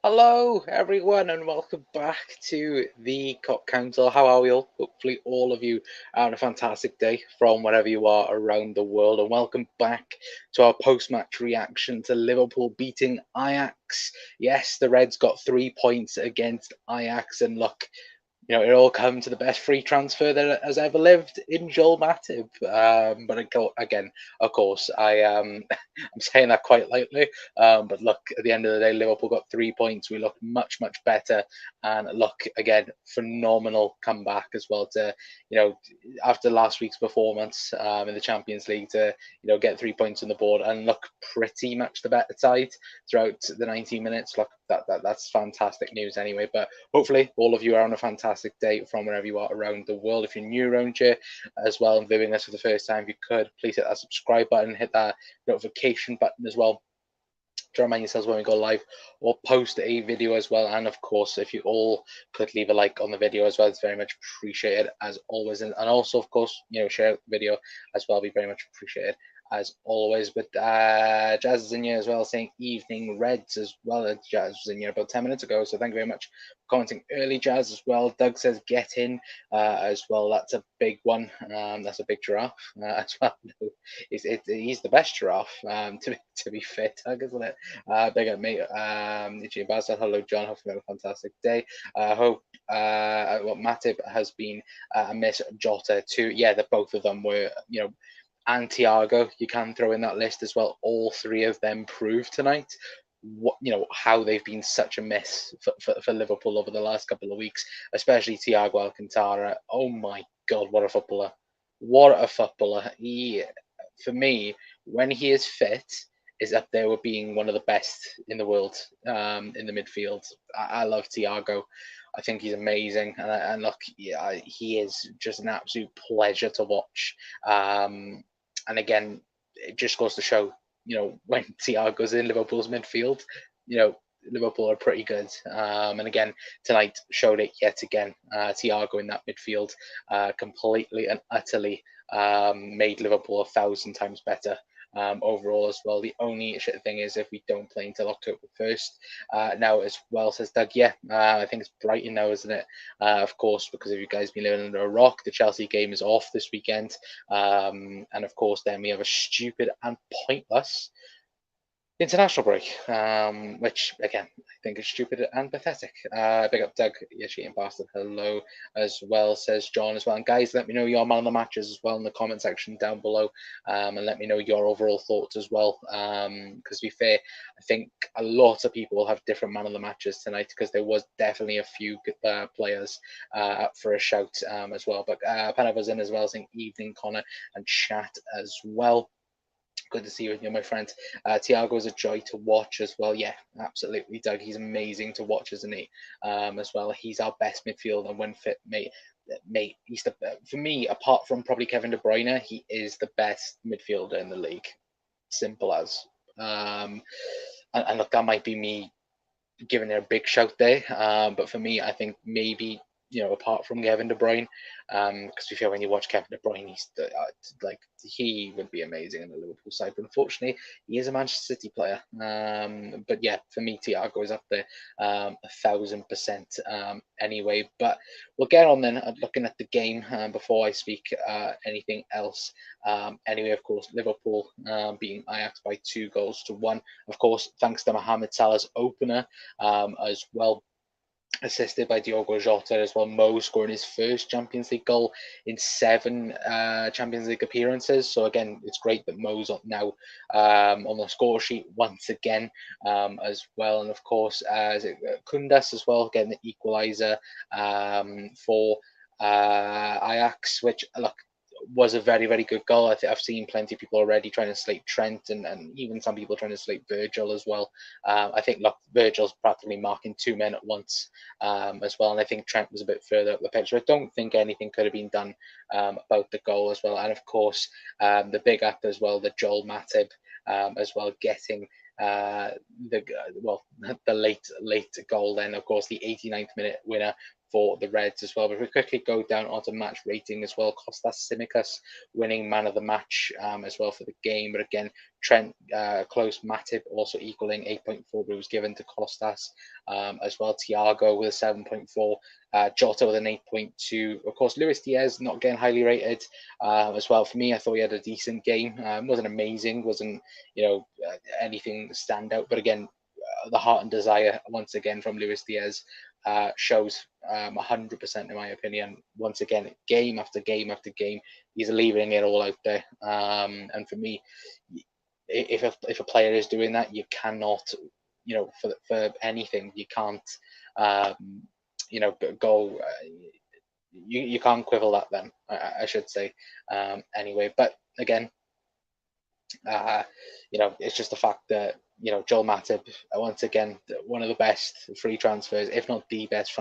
Hello, everyone, and welcome back to the Cop Council. How are we all? Hopefully, all of you are having a fantastic day from wherever you are around the world. And welcome back to our post match reaction to Liverpool beating Ajax. Yes, the Reds got 3 points against Ajax, and look, it all come to the best free transfer that has ever lived in Joel Matip. Again, of course, I'm saying that quite lightly. But look, at the end of the day, Liverpool got 3 points. We look much, much better, and look again, phenomenal comeback as well. To after last week's performance in the Champions League, to get 3 points on the board and look pretty much the better side throughout the 90 minutes. Look, that's fantastic news anyway. But hopefully, all of you are on a fantastic day from wherever you are around the world. If you're new around here as well and viewing this for the first time, if you could please hit that subscribe button, hit that notification button as well to remind yourselves when we go live or post a video as well. And of course, if you all could leave a like on the video as well, it's very much appreciated as always. And also, of course, share the video as well, be very much appreciated as always. But Jazz is in here as well, saying evening Reds as well. Jazz was in here about 10 minutes ago, so thank you very much for commenting early, Jazz, as well. Doug says get in as well. That's a big one. That's a big giraffe as well. He's the best giraffe, to be fair, Doug, isn't it? Big up, mate. Ichi Basa, hello, John. Hope you have a fantastic day. Hope Matip has been a miss. Jota too. Yeah, the both of them were, and Thiago, you can throw in that list as well. All three of them proved tonight how they've been such a miss for Liverpool over the last couple of weeks, especially Thiago Alcantara. Oh my God, what a footballer! What a footballer! For me, when he is fit, is up there with being one of the best in the world in the midfield. I love Thiago. I think he's amazing, and look, yeah, he is just an absolute pleasure to watch. And again, it just goes to show, when Thiago's in Liverpool's midfield, you know, Liverpool are pretty good. And again, tonight showed it yet again. Thiago in that midfield completely and utterly made Liverpool 1,000 times better. Overall as well. The only shit thing is if we don't play until October 1st. Now as well, says Doug, yeah, I think it's Brighton now, isn't it? Of course, because if you guys been living under a rock, the Chelsea game is off this weekend. And of course, then we have a stupid and pointless international break, which again I think is stupid and pathetic. Big up Doug, you cheating bastard. Hello as well, says John as well. And guys, let me know your man of the matches as well in the comment section down below, and let me know your overall thoughts as well. Because to be fair, I think a lot of people will have different man of the matches tonight because there was definitely a few players up for a shout as well. But Panava's in as well, saying evening Connor and chat as well. Good to see you here, my friend. Thiago is a joy to watch as well. Yeah, absolutely, Doug. He's amazing to watch, isn't he? As well, he's our best midfielder when fit, mate. Mate, he's for me, apart from probably Kevin De Bruyne, he is the best midfielder in the league. Simple as. And look, that might be me giving it a big shout there. But for me, I think maybe apart from Kevin De Bruyne, because we feel when you watch Kevin De Bruyne, like he would be amazing in the Liverpool side. But unfortunately, he is a Manchester City player. But yeah, for me, Thiago is up there 1,000% anyway. But we'll get on then looking at the game before I speak anything else. Anyway, of course, Liverpool beating Ajax by 2 goals to 1. Of course, thanks to Mohamed Salah's opener as well, assisted by Diogo Jota as well. Mo scoring his first Champions League goal in 7 Champions League appearances. So again, it's great that Mo's now on the score sheet once again as well. And of course, Kundas as well, getting the equaliser for Ajax, which look, was a very, very good goal. I've seen plenty of people already trying to slate Trent and even some people trying to slate Virgil as well. I think, look, Virgil's practically marking 2 men at once as well. And I think Trent was a bit further up the pitch. So I don't think anything could have been done about the goal as well. And of course, the big up as well, the Joel Matip as well, getting the late goal then, of course, the 89th minute winner for the Reds as well. But if we quickly go down onto match rating as well, Kostas Tsimikas winning man of the match as well for the game. But again, Trent close, Matip also equaling 8.4, but it was given to Kostas as well. Thiago with a 7.4, Jota with an 8.2. Of course, Luis Diaz not getting highly rated as well. For me, I thought he had a decent game. Wasn't amazing, wasn't anything stand out. But again, the heart and desire once again from Luis Diaz shows 100% in my opinion. Once again, game after game after game, he's leaving it all out there. And for me, if a player is doing that, you cannot, for anything, you can't, go. You can't quibble that. Then I should say, anyway. But again, it's just the fact that Joel Matip, once again, one of the best free transfers, if not the best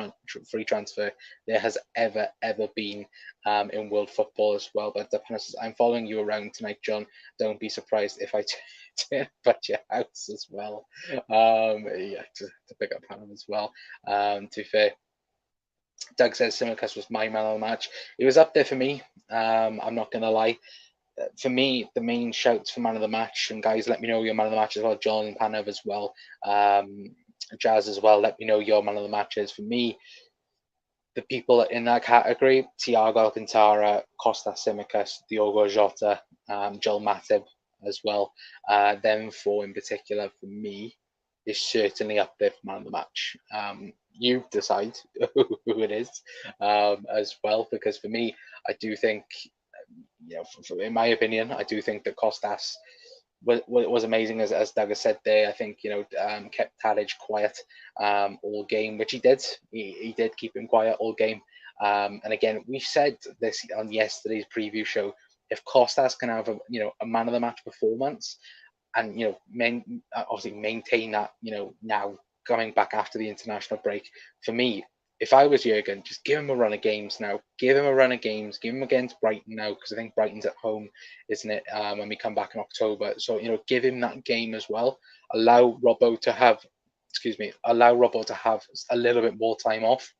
free transfer there has ever been in world football as well. But I'm following you around tonight, John. Don't be surprised if I turn up at your house as well. To pick up Hannah as well. To be fair, Doug says Tsimikas was my man of the match. He was up there for me. I'm not gonna lie. For me, the main shouts for man of the match, and guys, let me know your man of the match as well. John and Panev as well, Jazz as well. Let me know your man of the matches. For me, the people in that category: Thiago Alcantara, Kostas Tsimikas, Diogo Jota, Joel Matip as well. Them four in particular for me is certainly up there for man of the match. You decide who it is as well, because for me, I do think, in my opinion, I do think that Kostas was amazing, as Doug has said there. I think kept Tadic quiet all game, which he did. He did keep him quiet all game. And again, we said this on yesterday's preview show. If Kostas can have a man of the match performance, and obviously maintain that, now coming back after the international break, for me, if I was Jurgen, just give him a run of games now. Give him a run of games. Give him against Brighton now, because I think Brighton's at home, isn't it? When we come back in October. So, give him that game as well. Allow Robbo to have a little bit more time off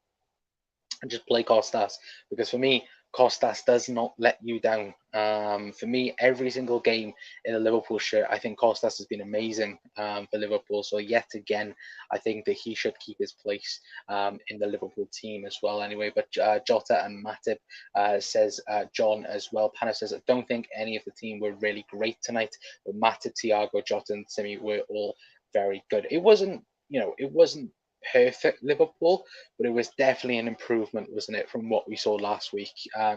and just play Kostas. Because for me, Kostas does not let you down. For me, every single game in a Liverpool shirt, I think Kostas has been amazing for Liverpool. So yet again, I think that he should keep his place in the Liverpool team as well. Anyway, but Jota and Matip says John as well. Pana says, I don't think any of the team were really great tonight, but Matip, Thiago, Jota, and Simi were all very good. It wasn't perfect Liverpool, but it was definitely an improvement, wasn't it, from what we saw last week?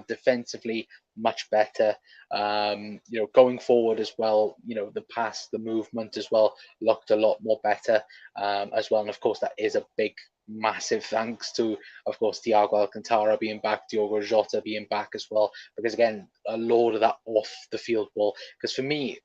Defensively, much better. Going forward as well, the pass, the movement as well looked a lot more better as well. And of course, that is a big, massive thanks to, of course, Thiago Alcantara being back, Diogo Jota being back as well, because again, a load of that off the field ball. Because for me,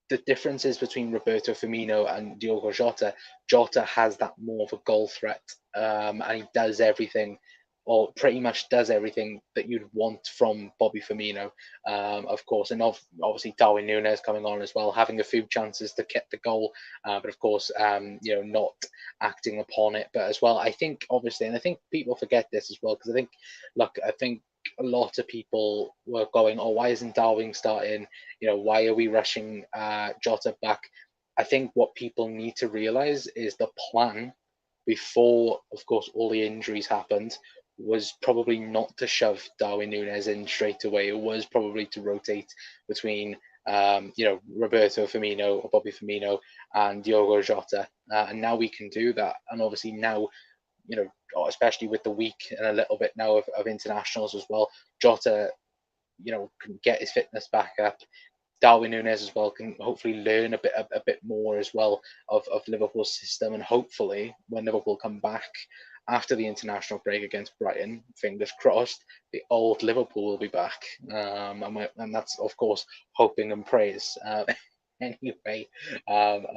the differences between Roberto Firmino and Diogo Jota, Jota has that more of a goal threat, and he does everything, or pretty much does everything that you'd want from Bobby Firmino, of course. And obviously Darwin Núñez coming on as well, having a few chances to get the goal, but of course, not acting upon it. But as well, I think, obviously, and I think people forget this as well, because I think a lot of people were going, oh, why isn't Darwin starting? Why are we rushing Jota back? I think what people need to realize is the plan before, of course, all the injuries happened was probably not to shove Darwin Núñez in straight away. It was probably to rotate between, Roberto Firmino or Bobby Firmino and Diogo Jota. And now we can do that. And obviously now, especially with the week and a little bit now of internationals as well, Jota, can get his fitness back up. Darwin Núñez as well can hopefully learn a bit more as well of Liverpool's system, and hopefully when Liverpool come back after the international break against Brighton, fingers crossed, the old Liverpool will be back, and that's of course hoping and praise. Anyway,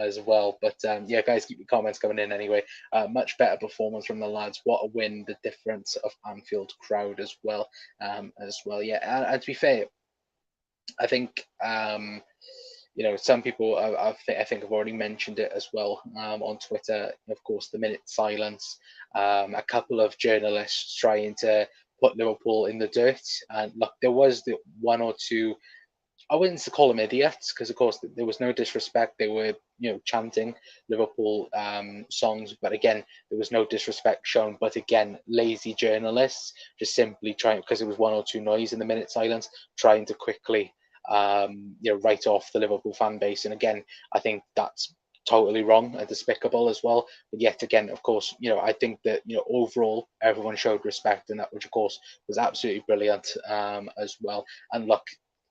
as well. But yeah, guys, keep your comments coming in anyway. Much better performance from the lads. What a win! The difference of Anfield crowd as well. Yeah, and to be fair, I think some people I think have already mentioned it as well on Twitter. Of course, the minute silence, a couple of journalists trying to put Liverpool in the dirt, and look, there was the one or two. I wouldn't call them idiots because, of course, there was no disrespect. They were, chanting Liverpool songs, but again, there was no disrespect shown. But again, lazy journalists just simply trying, because it was one or two noise in the minute silence, trying to quickly, write off the Liverpool fan base. And again, I think that's totally wrong and despicable as well. But yet again, of course, I think that overall everyone showed respect, and that, which of course was absolutely brilliant as well. And look,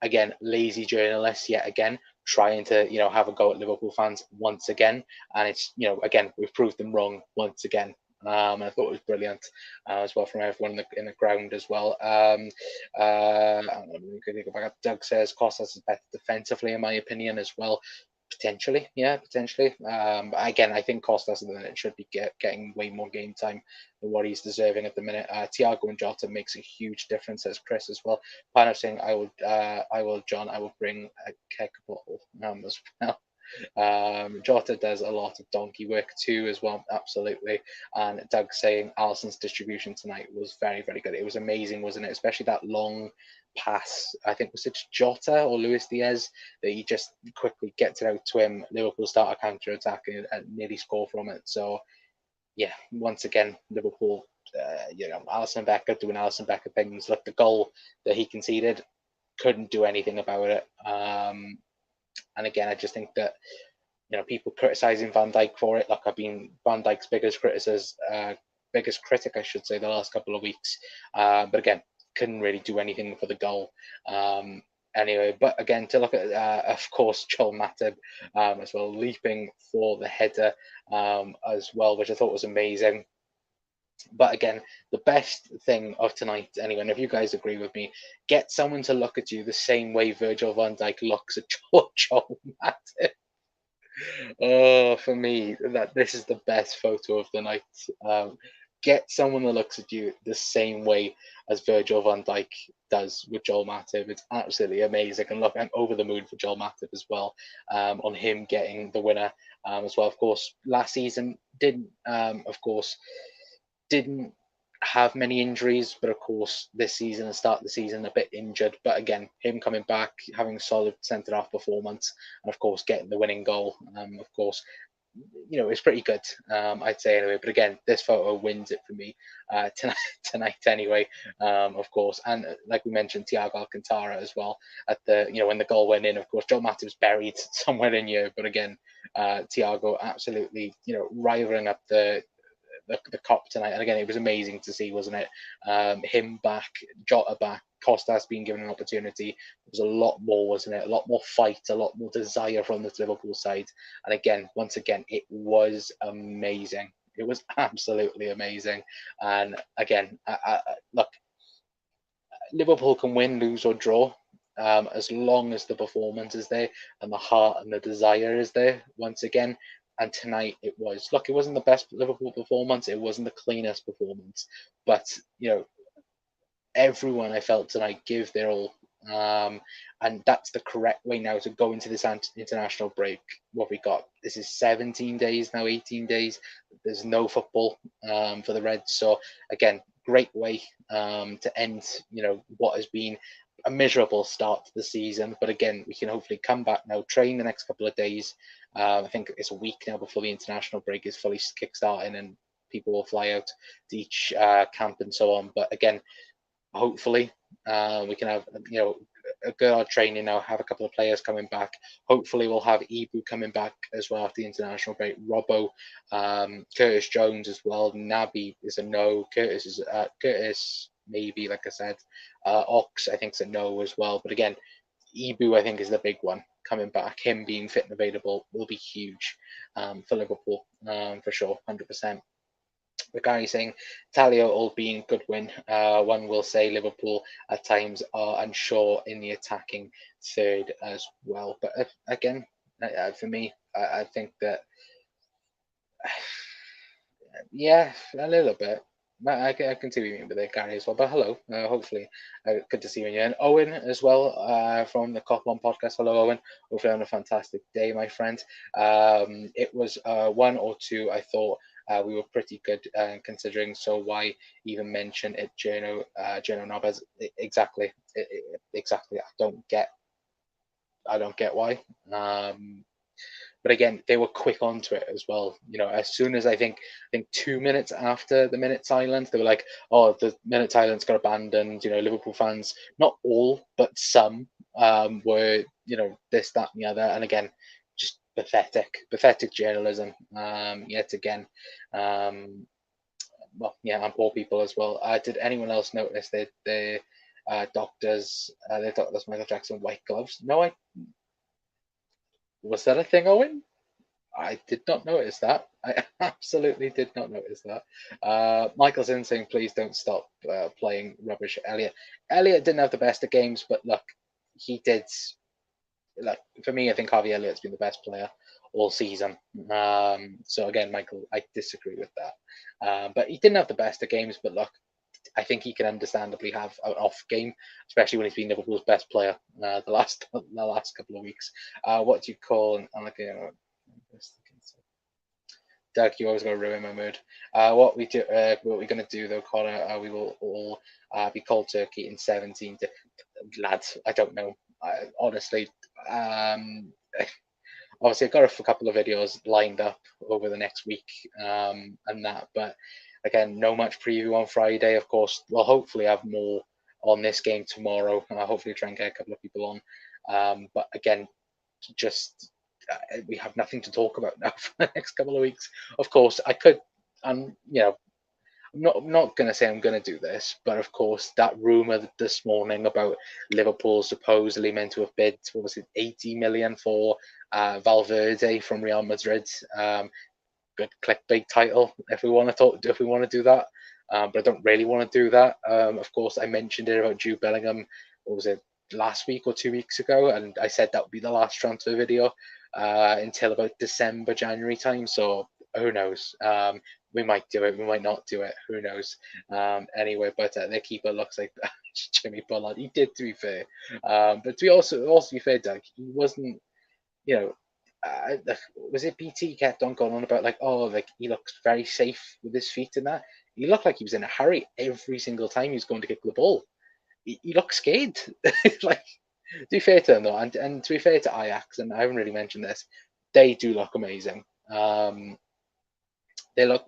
again, lazy journalists yet again trying to have a go at Liverpool fans once again, and it's again, we've proved them wrong once again. And I thought it was brilliant as well from everyone in the ground as well. Doug says Costas is better defensively, in my opinion, as well. Potentially, yeah, potentially. Again, I think Costas at the minute should be getting way more game time than what he's deserving at the minute. Thiago and Jota makes a huge difference, as Chris as well. Pan saying, John, I will bring a keg bottle as well. Jota does a lot of donkey work too as well, absolutely. And Doug saying Alisson's distribution tonight was very, very good. It was amazing, wasn't it? Especially that long pass, I think was it Jota or Luis Diaz, that he just quickly gets it out to him. Liverpool start a counter attack and nearly score from it. So yeah, once again, Liverpool, Alisson Becker doing Alisson Becker things. Like the goal that he conceded, couldn't do anything about it. And again, I just think that people criticizing Van Dijk for it. Like, I've been Van Dijk's biggest critic, I should say, the last couple of weeks. But again, couldn't really do anything for the goal. Anyway, but again, to look at, of course, Joel Matip as well, leaping for the header as well, which I thought was amazing. But again, the best thing of tonight, anyway, and if you guys agree with me, get someone to look at you the same way Virgil van Dijk looks at Joel Matip. Oh, for me, this is the best photo of the night. Get someone that looks at you the same way as Virgil van Dijk does with Joel Matip. It's absolutely amazing. And look, I'm over the moon for Joel Matip as well, on him getting the winner as well. Of course, last season didn't have many injuries, but of course this season and start of the season a bit injured. But again, him coming back, having a solid centre half performance, and of course getting the winning goal, of course, it's pretty good, I'd say anyway. But again, this photo wins it for me tonight anyway, of course. And like we mentioned, Thiago Alcantara as well at the when the goal went in. Of course, Joe Matip's buried somewhere in here, but again, Thiago absolutely rivaling up the Kop tonight. And again, it was amazing to see, wasn't it? Him back, Jota back, Costas being given an opportunity. There was a lot more, wasn't it? A lot more fight, a lot more desire from the Liverpool side. And again, once again, it was amazing. It was absolutely amazing. And again, look, Liverpool can win, lose, or draw. As long as the performance is there and the heart and the desire is there, once again. And tonight it was. Look, it wasn't the best Liverpool performance. It wasn't the cleanest performance. But, everyone I felt tonight give their all. And that's the correct way now to go into this international break. What we got, this is 17 days now, 18 days. There's no football for the Reds. So, again, great way to end, what has been a miserable start to the season. But again, we can hopefully come back now, train the next couple of days. I think it's a week now before the international break is fully kick-starting and people will fly out to each camp and so on. But again, hopefully we can have a good odd training now, have a couple of players coming back. Hopefully we'll have Ibu coming back as well after the international break. Robbo, Curtis Jones as well. Naby is a no. Curtis maybe, like I said. Ox I think is a no as well. But again, Ibu I think is the big one coming back. Him being fit and available will be huge for Liverpool for sure, 100%. The guy saying Talio all being good win. One will say Liverpool at times are unsure in the attacking third as well. But again, for me, I think that yeah, a little bit. I can see what you mean with it, Gary, as well. But hello, hopefully, good to see you again. And Owen as well, from the Cop One podcast. Hello, Owen. Hopefully, having a fantastic day, my friend. It was 1 or 2. I thought we were pretty good considering. So why even mention it, Jono Nobez? Exactly, exactly. I don't get why. But again, they were quick onto it as well. As soon as I think 2 minutes after the minute silence, they were like, "Oh, the minute silence got abandoned." Liverpool fans, not all, but some, were this, that, and the other. And again, just pathetic journalism. Yet again, um, well, yeah, and poor people as well. Did anyone else notice that the doctors, they thought that's Michael Jackson white gloves? No, I was that a thing, Owen? I did not notice that. I absolutely did not notice that. Michael's in saying, please don't stop playing rubbish, Elliot. Elliot didn't have the best of games, but look, he did. Like, for me, I think Harvey Elliott's been the best player all season. So again, Michael, I disagree with that. But he didn't have the best of games. But look, I think he can understandably have an off game, especially when he's been Liverpool's best player the last couple of weeks. What do you call and like Doug, you always going to ruin my mood. What we're going to do though, Connor, we will all be cold turkey in 17. Lads, I don't know. Honestly, um, obviously I've got a couple of videos lined up over the next week, and that. But again, no much preview on Friday. Of course, we'll hopefully have more on this game tomorrow. Hopefully, try and get a couple of people on. But again, just we have nothing to talk about now for the next couple of weeks. Of course, I could, I'm not going to say I'm going to do this, but of course, that rumor this morning about Liverpool supposedly meant to have bid, what was it, 80 million for Valverde from Real Madrid. Good clickbait title if we want to talk, if we want to do that. But I don't really want to do that. Of course, I mentioned it about Jude Bellingham. What was it, last week or 2 weeks ago? And I said that would be the last transfer video until about December, January time. So who knows? We might do it. We might not do it. Who knows? Anyway, but their keeper looks like Jimmy Bullard. He did, to be fair. But to be also be fair, Doug, he wasn't. You know, was it BT kept on going on about like, oh, like he looks very safe with his feet and that. He looked like he was in a hurry every single time he was going to kick the ball. He looked scared. Like, to be fair to them though, and to be fair to Ajax, and I haven't really mentioned this, they do look amazing. They look.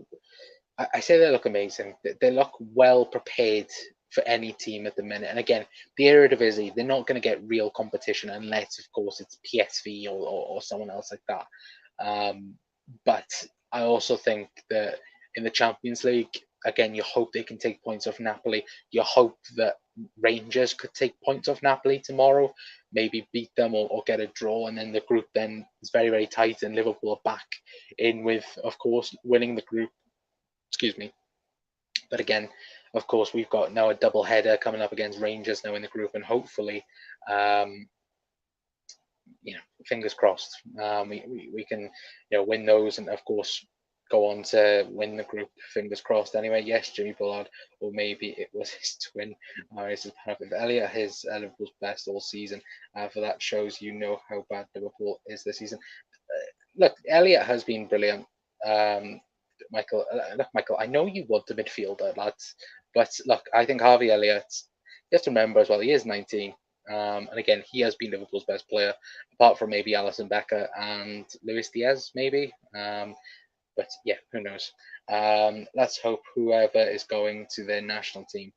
I say they look amazing. They look well prepared for any team at the minute. And again, the Eredivisie, they're not going to get real competition unless, of course, it's PSV or someone else like that. But I also think that in the Champions League, again, you hope they can take points off Napoli. You hope that Rangers could take points off Napoli tomorrow, maybe beat them or get a draw. And then the group then is very, very tight, and Liverpool are back in with, of course, winning the group. Excuse me. But again, of course, we've got now a double header coming up against Rangers now in the group, and hopefully, um, fingers crossed, we can win those, and of course go on to win the group. Fingers crossed. Anyway, yes, Jimmy Bullard, or maybe it was his twin. This is perfect. Elliot, his Liverpool's best all season. For that shows how bad Liverpool is this season. Look, Elliot has been brilliant. Michael, I know you want the midfielder, lads, but look, I think Harvey Elliott, you have to remember as well, he is 19. And again, he has been Liverpool's best player, apart from maybe Alisson Becker and Luis Diaz, maybe. But yeah, who knows? Let's hope whoever is going to their national team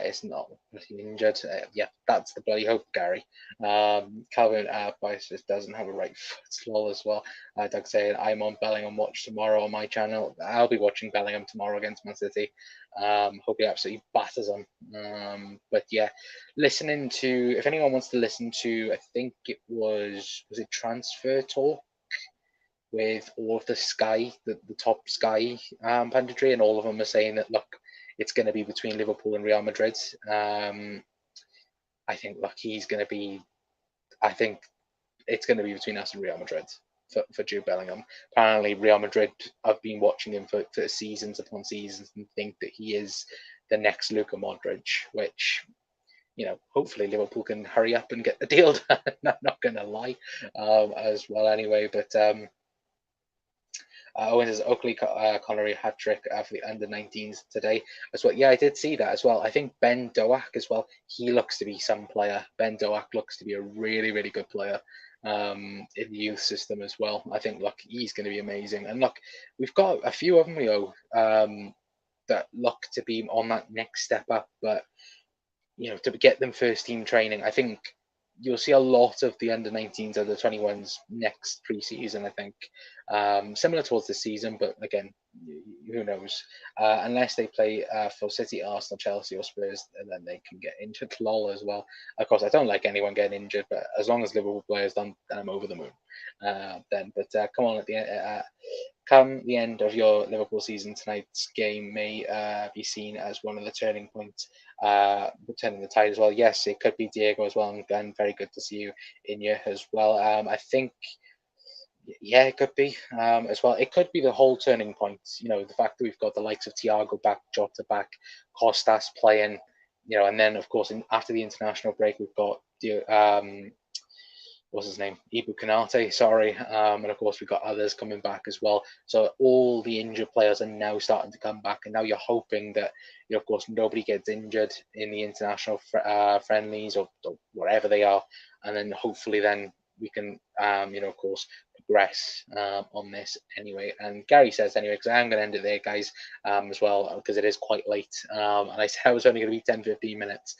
is not injured. Yeah, that's the bloody hope, Gary. Calvin Bices doesn't have a right foot, lol, as well. Doug saying, I'm on Bellingham Watch tomorrow on my channel. I'll be watching Bellingham tomorrow against Man City. Hope he absolutely batters them. But yeah, listening to, if anyone wants to listen to, I think it was it Transfer Talk with all of the the top Sky punditry, and all of them are saying that, look, it's going to be between Liverpool and Real Madrid. I think, look, I think it's going to be between us and Real Madrid. for Jude Bellingham. Apparently, Real Madrid have been watching him for seasons upon seasons and think that he is the next Luka Modric, which, hopefully Liverpool can hurry up and get the deal done. I'm not going to lie, as well anyway. But Owen says Oakley Connery hat trick for the under-19s today as well. Yeah, I did see that as well. I think Ben Doak as well. He looks to be some player. Ben Doak looks to be a really, really good player in the youth system as well. I think, look, he's going to be amazing. And look, we've got a few of them, that look to be on that next step up. But to get them first team training, I think you'll see a lot of the under-19s or the 21s next pre-season. I think similar towards this season, but again, who knows? Unless they play for City, Arsenal, Chelsea, or Spurs, and then they can get injured. Lol as well. Of course, I don't like anyone getting injured, but as long as Liverpool players, then I'm over the moon. But come on, at the come the end of your Liverpool season, tonight's game may be seen as one of the turning points, turning the tide as well. Yes, it could be Diego as well, and very good to see you in here as well. I think, yeah, it could be as well. It could be the whole turning point. The fact that we've got the likes of Thiago back, Jota back, Costas playing, and then of course after the international break we've got what's his name? Ibu Kanate, sorry. And of course, we've got others coming back as well. So all the injured players are now starting to come back. And now you're hoping that, of course, nobody gets injured in the international friendlies or whatever they are. And then hopefully then we can, of course, progress on this anyway. And Gary says anyway, because I am going to end it there, guys, as well, because it is quite late. And I said I was only going to be 10, 15 minutes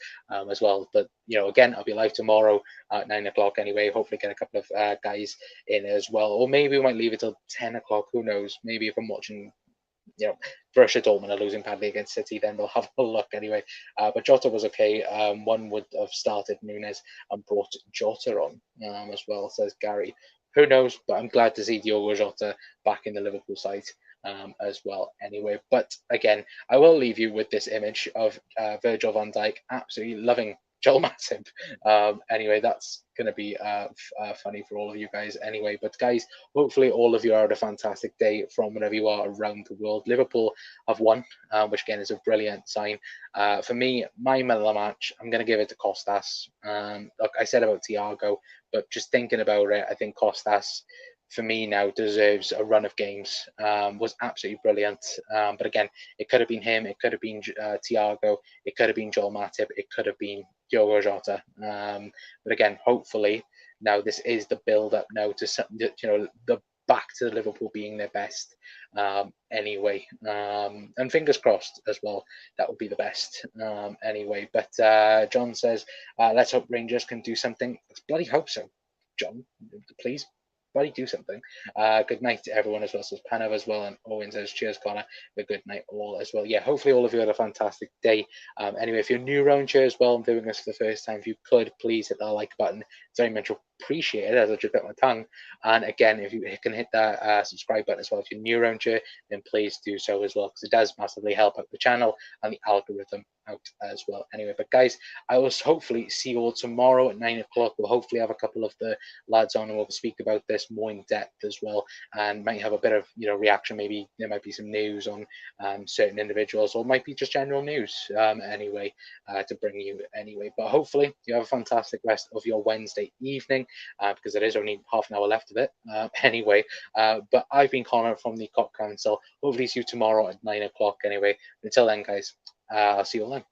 as well. But, again, I'll be live tomorrow at 9 o'clock anyway. Hopefully get a couple of guys in as well. Or maybe we might leave it till 10 o'clock. Who knows? Maybe if I'm watching, Borussia Dortmund are losing badly against City, then we'll have a look anyway. But Jota was okay. One would have started Nunes and brought Jota on as well, says Gary. Who knows? But I'm glad to see Diogo Jota back in the Liverpool side as well anyway. But again, I will leave you with this image of Virgil van Dijk absolutely loving Joel Matip. Anyway, that's going to be funny for all of you guys anyway. But guys, hopefully all of you had a fantastic day from wherever you are around the world. Liverpool have won, which again is a brilliant sign. For me, my man of the match, I'm going to give it to Costas. Like I said about Thiago, but just thinking about it, I think Costas, for me now, deserves a run of games. Was absolutely brilliant. But again, it could have been him. It could have been Thiago. It could have been Joel Matip. It could have been Diogo Jota. But again, hopefully now this is the build-up now to the back to Liverpool being their best anyway. And fingers crossed as well, that would be the best anyway. But John says, let's hope Rangers can do something. Let's bloody hope so, John. Please bloody do something. Good night to everyone as well. Says Panav as well, and Owen says cheers, Connor. A good night all as well. Yeah, hopefully all of you had a fantastic day. Anyway, if you're new around here as well and viewing us for the first time, if you could please hit that like button. It's very much appreciated, as I just bit my tongue. And again, if you can hit that subscribe button as well, if you're new around here, then please do so as well, because it does massively help out the channel and the algorithm out as well. Anyway, but guys, I will hopefully see you all tomorrow at 9 o'clock. We'll hopefully have a couple of the lads on and we'll speak about this more in depth as well, and might have a bit of reaction. Maybe there might be some news on certain individuals, or might be just general news anyway, to bring you anyway. But hopefully you have a fantastic rest of your Wednesday evening, because there is only half an hour left of it anyway. But I've been Connor from the Cop Council. Hopefully see you tomorrow at 9 o'clock anyway. Until then, guys, I'll see you all then.